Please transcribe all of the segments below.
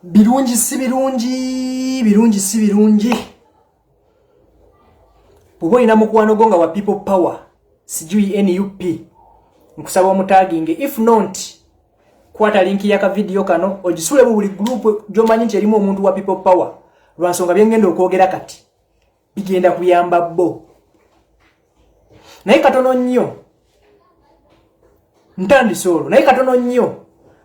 Birungi si birungi, birungi si birungi. Bw'oba ina mukwano gonga wa people power, sijui NUP. Nkusaba omutaginge, if not kwata link ya ka video kano ogisule mu buli group jomanyi nti erimu omuntu wa people power. Lwansonga byengenda okwogera kati. Bigenda kuyamba bo. Naye katono nnyo. Ntandisolo, naye katono nnyo.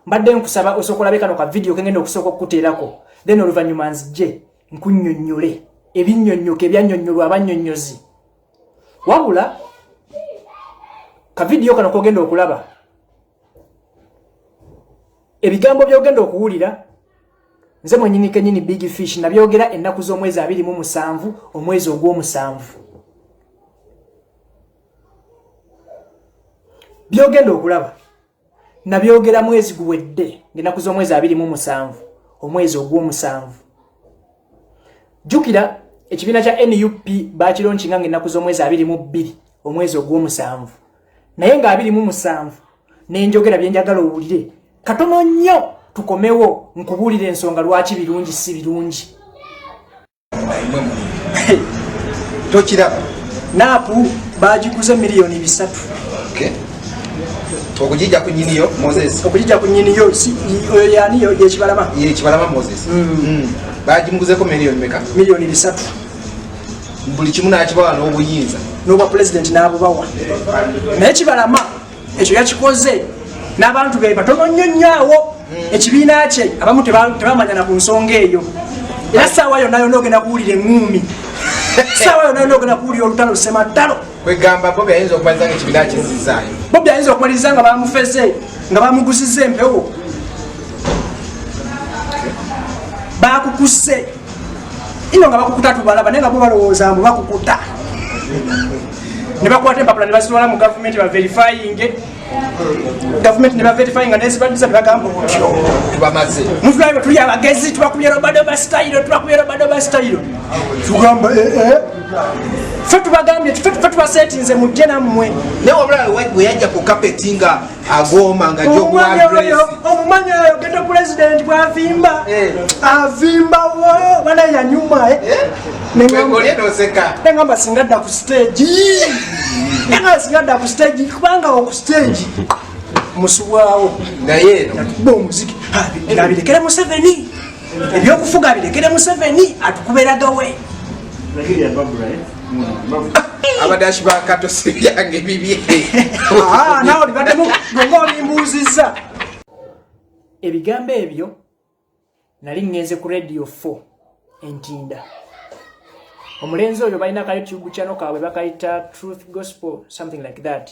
Mbadde nkusaba osokola be kano ka video kengenda okusooka okuteerako. Then oluvannyuma nzije nkunnyonnyole ebinnyonnyoke ebyannyonnyolwa abannyonnyozi. Wabula ka video kano kogenda okulaba ebigambo byogenda okuwulira nze mwennyini kenyini Big Fish nabyogera ennaku z'omwezi 27 omwezi ogw'omusanvu. Byogenda okulaba nabyogera mwezi guwedde ng'ennaku z'omwezi 27 omwezi ogw'omusanvu. Jukira ekibiina kya NUP bakironkinga ng'ennaku z'omwezi 22 omwezi ogw'omusanvu. Naye nga 27 nenjogera bye njagala owulire katono nnyo tukomewo nkubuulire ensonga lwaki birungi si birungi. Tokira naapu bagiguze miliyoni 3. okay. Okujija ku nyiniyo Moses. Okujija ku nyiniyo si oyo yani yo Kibalama. Ye Kibalama Moses. Bagimuguze ko miliyoni meka? Miliyoni 3. Buli kimu n'akibawa n'obuyinza. N'obwa president n'abo bawa. Naye Kibalama ekyo yakikoze n'abantu be batono nnyo nnyawo ekibiina kye abamu tebamanyana ku nsonga eyo. Era saawa yonna ogenda kuwulira eŋŋumi. Saawa yonna ogenda kuwulira olutalo Ssematalo. Kwegamba Bobi ayinza okumaliza ng'ekibiina kizizaayo. Bobi ayinza okumaliza nga bamufeze nga bamugusizza empewo. Bakukuse ino nga bakukuta tubalaba naye nga bo balowooza mbu bakukuta. Ne bakwata empapula ne bazitwala mu gavumenti ba verifying. Government ne ba verifying nga nezibaddiza bagamba otyo. Tubamaze. Mufulayo tuli abagezi tubakubye Robadoba style. Tugamba Fe tubagambye fe tubasetinze mujje nammwe. Ne wabula we yajja ku carpet nga agoma nga jogu address. Omumanyi oyo genda president bw'avimba. Avimba wo bana ya nyuma Ngoli noseka. Ngamba singadda ku stage. Nga singadda ku stage kubanga ku stage. Musuwawo. Naye bo muziki. Abirekere mu 7. Ebyokufuga abirekere mu 7 atukuberaga we. Abadashi ba kato sibyange bibye. Nawo libademu ngoli mbuziza. Ebigambo ebyo nali ngenze ku Radio 4 Entinda. Omulenzi oyo balina ka YouTube channel kaabwe bakayita Truth Gospel something like that.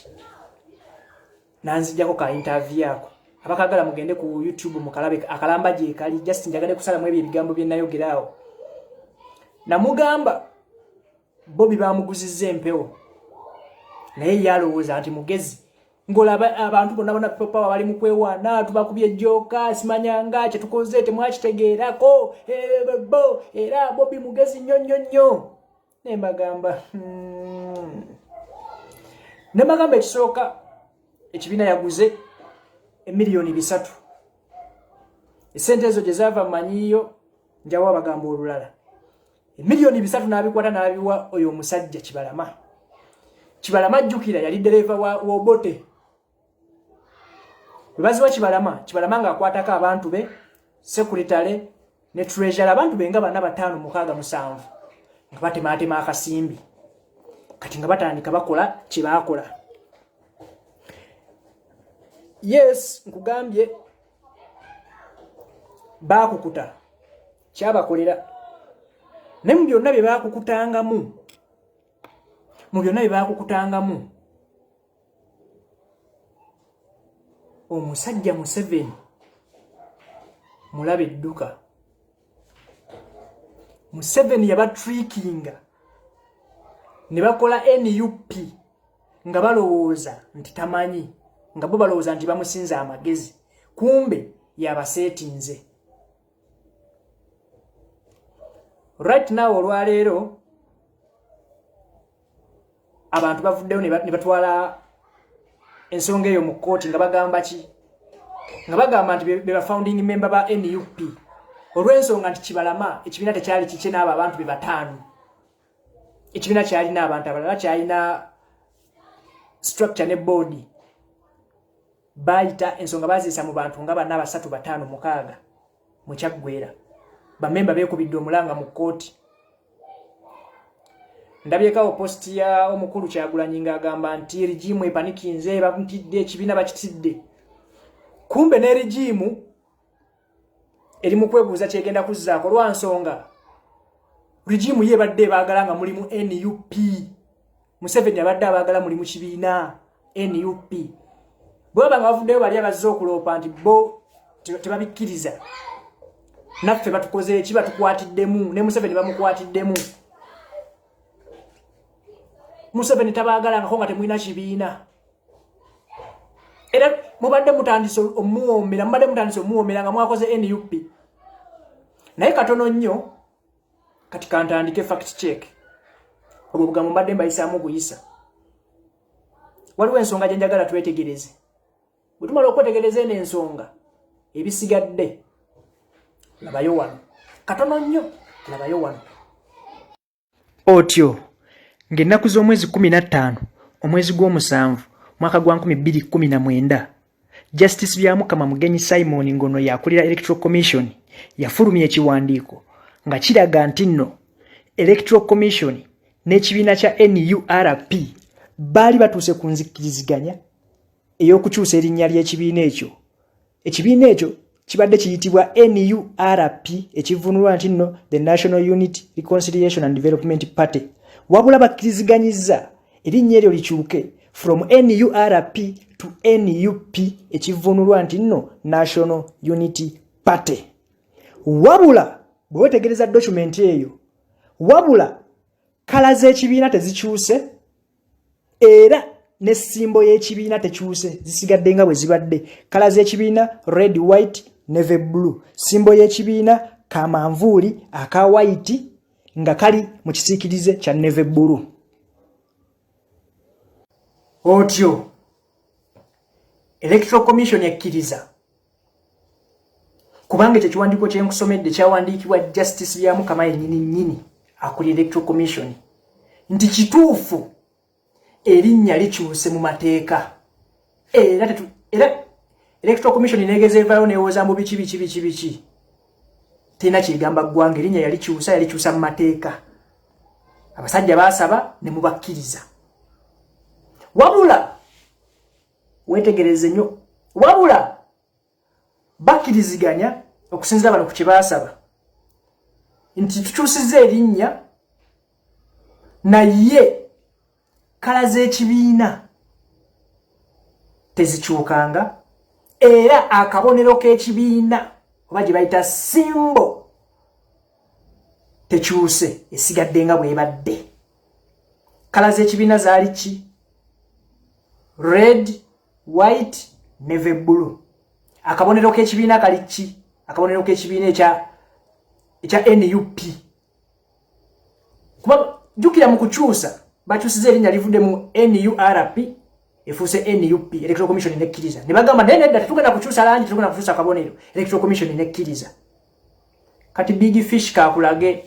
Nanzijako ka interview yako. Abakagala mugende ku YouTube mukalabe akalamba je kali just njagade kusala mu ebigambo bye nayogerawo. Namugamba Bobi bamuguzizza empewo. Naye yalowooza nti mugezi. Ngolaba abantu bonna power bali mu kwewaana tubakubye joka simanyanga kye tukoze temwakitegeerako bo era Bobi mugezi nnyo. Nembagamba Nembagamba ekisooka ekibiina yaguze emiliyoni 3. Esente ezo gye zaava manyiyo njawa bagamba olulala. Emiliyoni 3 n'abikwata n'abiwa oyo omusajja Kibalama. Kibalama jjukira yali dereva wa Obote. Webaziwa Kibalama nga akwatako abantu be, secretary ne treasurer abantu be nga bana 5 6 7 nga batemaatema akasimbi. Kati nga batandika bakola kye baakola. Yes, nkugambye baakukuta kyabakolera. Ne mu byonna bye baakukutangamu omusajja Museveni mulabe edduka. Museveni yabatrickinga ne bakola NUP nga balowooza nti tamanyi nga bo balowooza nti bamusinza amagezi kumbe yabasetinze. Right now olwaleero abantu bavuddeyo ne batwala ensonga eyo mu kooti nga bagamba ki? Nga bagamba nti be ba founding member ba NUP olw'ensonga nti Kibalama ekibiina tekyali kikye n'abo abantu be bataano. Ekibiina kyalina abantu abalala, kyalina structure ne board. Bayita ensonga baziisa mu bantu nga 4 3 5 6 mu kyaggwera. Bamemba beekubidde omulanga mu kkooti. Ndabyekawo post ya omukulu Kyagulanyi ng'agamba nti regimu epanikinze bamutidde ekibiina bakitidde. Kumbe ne regimu eri mu kwebuuza kyegenda kuzzaako lwa nsonga regimu ye badde baagala nga mulimu NUP. Museveni abadde abaagala mulimu kibiina NUP. Bwaba nga bavuddeyo bali abazze okuloopa nti bo tebabikkiriza. Naffe batukoze eki batukwatiddemu ne Museveni bamukwatiddemu. Museveni tabaagala nga temulina kibiina. Era mubadde mutandise omuwoomera nga mwakoze NUP. Naye katono nnyo kati kantandike fact check. Obwo bugambo mbadde mbayisaamu okuyisa. Waliwo ensonga gye njagala twetegereze. Bwe tumala okwetegereza eno ensonga ebisigadde labayo wano. Katono nnyo labayo wano. Otyo ng'ennaku z'omwezi 15 omwezi gw'omusanvu mwaka gwa 2019 Justice Byamukama Mugenyi Simon Ngono yakulira Electoral Commission yafulumya ekiwandiiko nga kiraga nti nno Electoral Commission n'ekibiina kya NURP baali batuuse ku nzikiriziganya ey'okukyusa erinnya ly'ekibiina ekyo. Ekibiina ekyo kibadde kiyitibwa NURP ekivunulwa nti nno the National Unity Reconciliation and Development Party. Wabula bakkiriziganyizza erinnya eryo likyuke from NURP to NUP ekivunulwa nti nno National Unity Party. Wabula bwe wetegereza document eyo, wabula kala z'ekibiina tezikyuse era ne simbo y'ekibiina tekyuse, zisigadde nga bwe zibadde. Kala z'ekibiina red, white, navy blue. Simbo y'ekibiina kamanvuuli aka white nga kali mu kisiikirize kya navy blue. Otyo Electoral Commission ekkiriza kubanga ekyo kiwandiiko kye nkusomedde kyawandiikibwa Justice Byamukama yennyini akulira Electoral Commission nti kituufu erinnya likyuse mu mateeka era Electoral Commission neegeza evaayo neewooza mu biki tena kigamba ggwanga erinnya yalikyusa mu mateeka. Abasajja baasaba ne mubakkiriza. Wabula wetegereze nnyo, wabula bakkiriziganya okusinziira bano ku kye baasaba nti tukyusizza erinnya naye kala z'ekibiina tezikyukanga era akabonero k'ekibiina oba gye bayita simbo tekyuse, esigadde nga bwebadde. Kala z'ekibiina zaali ki? Red, white, navy blue. Akabonero k'ekibiina kali ki? Akabonero k'ekibiina ekya NUP. Kuba jjukira mu kukyusa bakyusiza erinnya livudde mu NURP efuuse NUP. Electoral Commission nekkiriza ne bagamba nedda tetugenda kukyusa langi, tetugenda kukyusa akabonero. Electoral Commission nekkiriza. Kati Big Fish kakulage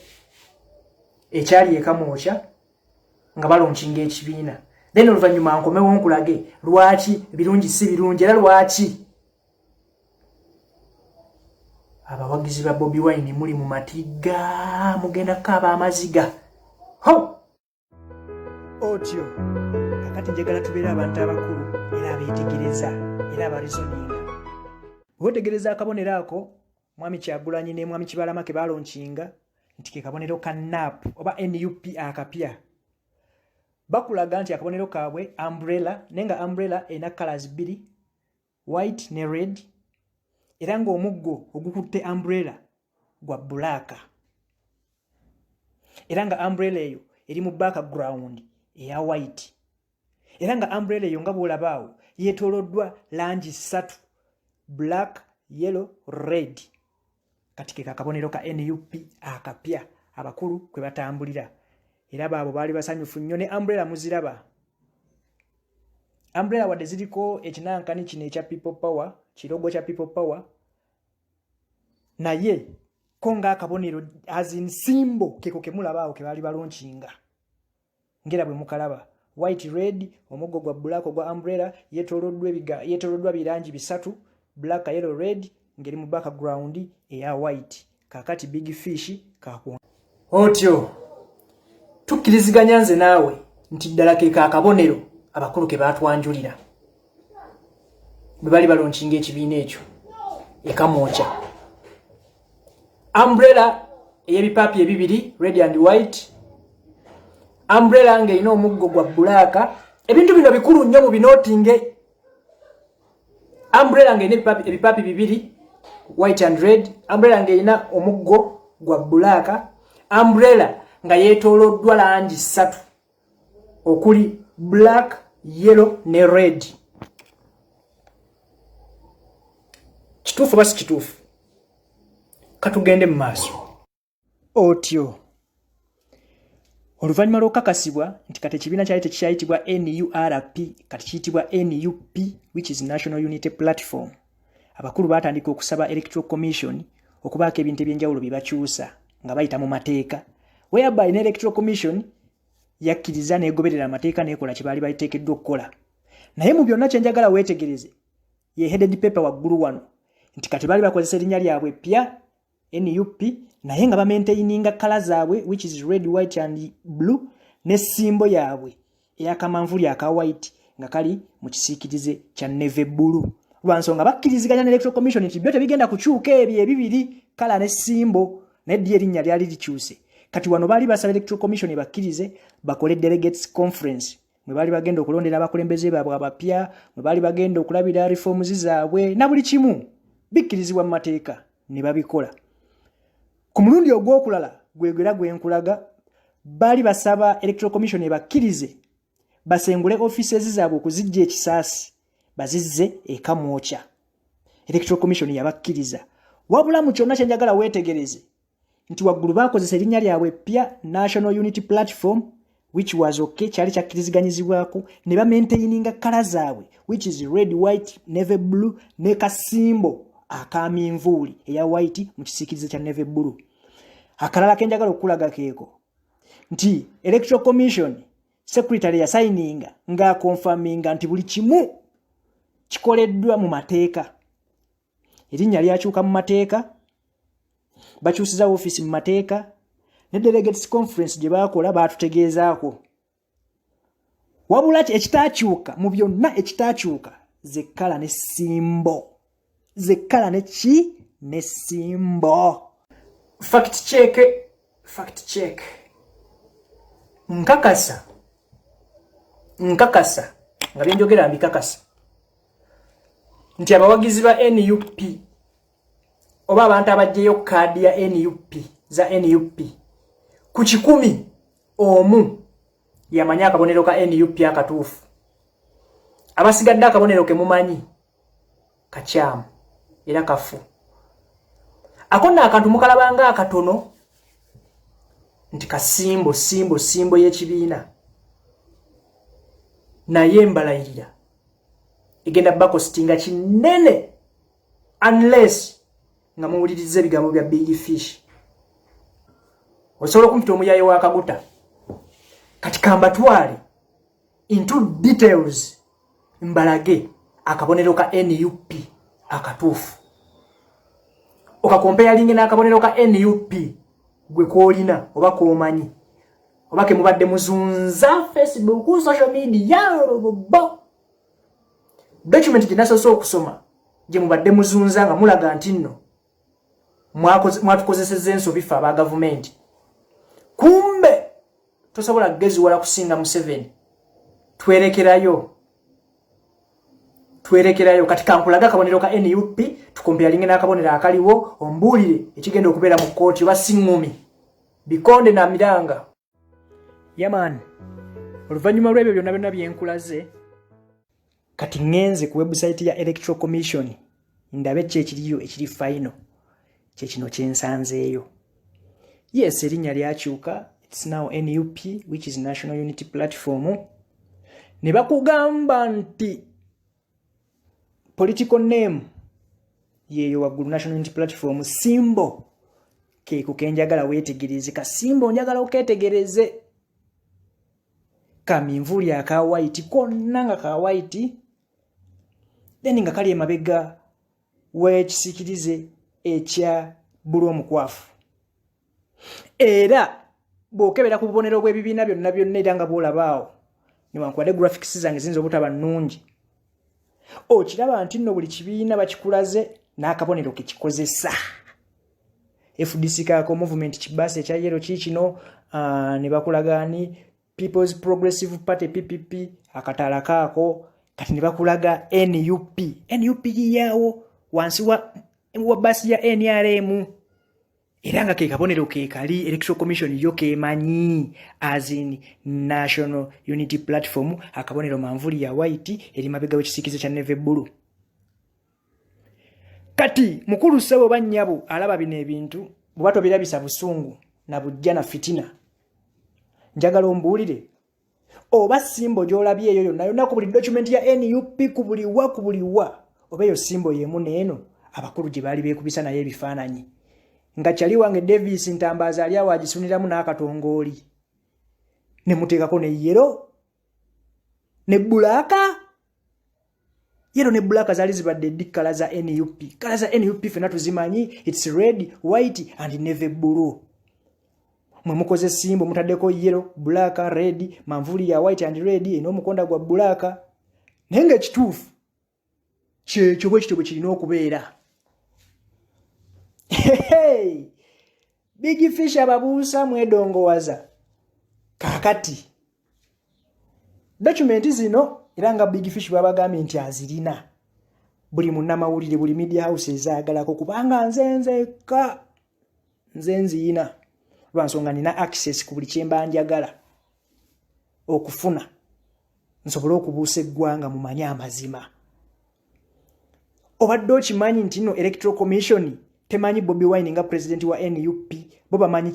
ekyali ekamwokya nga balonkinga ekibiina. Then oluvannyuma nkomewo nkulage lwaki birungi si birungi era lwaki abawagizi ba Bobi Wine muli mu matiga mugenda kaba amaziga. Otyo kakati njagala tubeera abantu abakulu era abeetegereza era abarizoninga. Bwetegereza akabonero ako Mwami Kyagulanyi ne Mwami Kibalama ke balonkinga nti ke kabonero ka NAP oba NUP akapya. Bakulaga nti akabonero kaabwe umbrella nenga umbrella ena colors 2 white ne red era nga omuggo ogukutte umbrella gwa black era nga umbrella eyo eri mu background eya white era nga umbrella eyo nga bwolabaawo yeetooloddwa langi 3 black, yellow, red. Kati ke kakabonero ka NUP akapya abakulu kwe batambulira. Era baabo baali basanyufu nnyo ne umbrella muziraba. Umbrella wadde ziriko ekinankani kino ekya People Power, kirogo kya People Power. Naye konga akabonero as in symbol keko kemulabaawo ke bali balonchinga ngera bwe mukalaba white red omuggo gwa black gwa umbrella yetoloddwa birangi bisatu black yellow red ngeri mu background eya white kakati big fish kako otyo tukiriziganya nze naawe nti ddala ke kakabonero abakulu ke batwanjulira bwe bali balonchinga ekibiina ekyo ekamocha umbrella eyebipapi ebibiri red and white umbrella nga ino omuggo gwa black ebintu bino bikulu nnyo mu binotinge umbrella nga ina ebipapi bibiri white and red umbrella nga ina omuggo gwa black umbrella nga yetoloddwa langi 3 okuli black yellow ne red kituufu basi kituufu katugende mu maaso otyo oluvannyuma lw'okukakasibwa nti kati ekibiina kyali tekikyayitibwa NURP kati kiyitibwa NUP which is National Unity Platform abakulu baatandika okusaba Electoral Commission okubaako ebintu ebyenjawulo bye bakyusa nga bayita mu mateeka whereby ne Electoral Commission yakkiriza n'egoberera amateeka n'ekola kye baali bayiteekeddwa okukola naye mu byonna kye njagala weetegereze ye headed paper waggulu wano nti kati baali bakozesa erinnya lyabwe pya NUP naye nga bamaintaininga kala zaabwe which is red white and blue ne simbo yaabwe eyakamanvuli aka white nga kali mu kisiikirize kya navy blue lwansonga bakkiriziganya ne Electoral Commission nti byo tebigenda kukyuka ebyo ebibiri kala ne simbo neddi erinnya lyali likyuse kati wano baali basaba Electoral Commission bakkirize bakole delegates conference mwe baali bagenda okulondera abakulembeze baabwe abapya mwe baali bagenda okulabira reforms zaabwe na buli kimu bikkirizibwa mu mateeka ne babikola ku mulundi ogw'okulala gwegera gwenkulaga baali basaba Electoral Commission bakkirize basengule offices zaabwe okuzijja ekisaasi bazizze ekamwocha Electoral Commission yabakkiriza wabula mu kyonna kyenjagala weetegereze nti waggulu baakozesa erinnya lyabwe pya National Unity Platform which was okay kyali kyakkiriziganyizibwako ne bamaintaininga kala zaabwe which is red white navy blue ne kasimbo akaminvuuli eya white mu kisiikirize kya navy blue akalala kenjagala okulaga keeko nti Electoral Commission secretary ya signinga nga confirminga nti buli kimu kikoleddwa mu mateeka erinnya lyakyuka mu mateeka bakyusiza office mu mateeka ne delegates conference gye baakola baatutegeezaako wabula ekitaakyuka mu byonna ekitaakyuka zekkala ne simbo zekkala ne ki ne simbo fact check nkakasa nga byenjogera mbikakasa nti abawagizi ba NUP oba abantu abajjeyo kaadi ya NUP za NUP ku 100 omu yamanya akabonero ka NUP akatuufu abasigadde akabonero ke mumanyi kacyamu era kafu akonna akantu mukalabanga akatono nti kasimbo y'ekibiina naye mbalayirira egenda bako sitinga kinene unless nga muwulirize ebigambo bya Big Fish osobola okumpita omuyaye wa kaguta kati kambatwale into details mbalage akabonero ka NUP akatuufu okakompea lingi n'akabonero ka NUP gwe koolina oba koomanyi oba ke mubadde muzunza Facebook ku social media bo document gye nasoose okusoma gye mubadde muzunza nga mulaga nti nno mwatukozesezza ensobi ffe aba gavumenti kumbe tosobola kugeziwala kusinga mu 7 twerekerayo kati kankulaga akabonero ka NUP tukompea lingi n'akabonero akaliwo ombuulire ekigenda okubeera mu kkooti oba siŋŋumi bikonde na miranga yaman oluvannyuma lw'ebyo byonna byonna byenkulaze kati ngenze ku website ya Electoral Commission ndabe kyekiriyo ekiri final kyekino kyensanzeeyo yes erinnya lyakyuka it's now NUP which is National Unity Platform ne bakugamba nti political name yeyo waggulu National Unity Platform simbo ke kukenjagala wetegereze kasimbo njagala oketegereze kaminvuli aka white konna nga ka white then nga kali emabega wekisikirize ekya bulu omukwafu era bwokebera ku bubonero bw'ebibiina byonna era nga bwolabaawo niwankubadde graphics zange zinza obutaba nnungi okiraba nti nno buli kibiina bakikulaze n'akabonero kekikozesa FDC kako movement kibase ekya yero kikino ne bakulagani People's Progressive Party PPP akatala kako kati ne bakulaga NUP yawo wansi wa basi ya NRM era nga ke kabonero ke kali Electoral Commission yo kemanyi as in National Unity Platform akabonero manvuli ya white eri mabega wekisikize kya navy blue kati mukulu sebo banyabo alaba bino ebintu bwato birabisa busungu na bujja na fitina njagala ombulire oba simbo gyolabye eyo yonna yonna ku buli document ya NUP kubuliwa oba eyo simbo yemu neeno abakulu gye baali beekubisa naye ebifaananyi nga kyali wange Davis Ntambaza ali awo agisuniramu n'akatongooli ne muteekako ne yero ne bulaka yero ne bulaka zaali zibadde dikkala za NUP kala za NUP fena tuzimanyi it's red white and navy blue mwe mukoze simbo mutaddeko yero bulaka red manvuli ya white and red eno mukonda gwa bulaka nenge kituufu kyekyo bwe kityo bwe kirina okubeera. Hey, Big Fish ababuusa mwedongowaza kakati document zino era nga Big Fish babagambye nti azirina buli munnamawulire buli media house ezaagalako kubanga nzenzeka nzenziyina lwansonga nina access ku buli kyemba njagala okufuna nsobola okubuusa eggwanga mumanyi amazima obadde okimanyi nti no Electoral Commission temanyi Bobi Wine nga president wa NUP bo bamanyi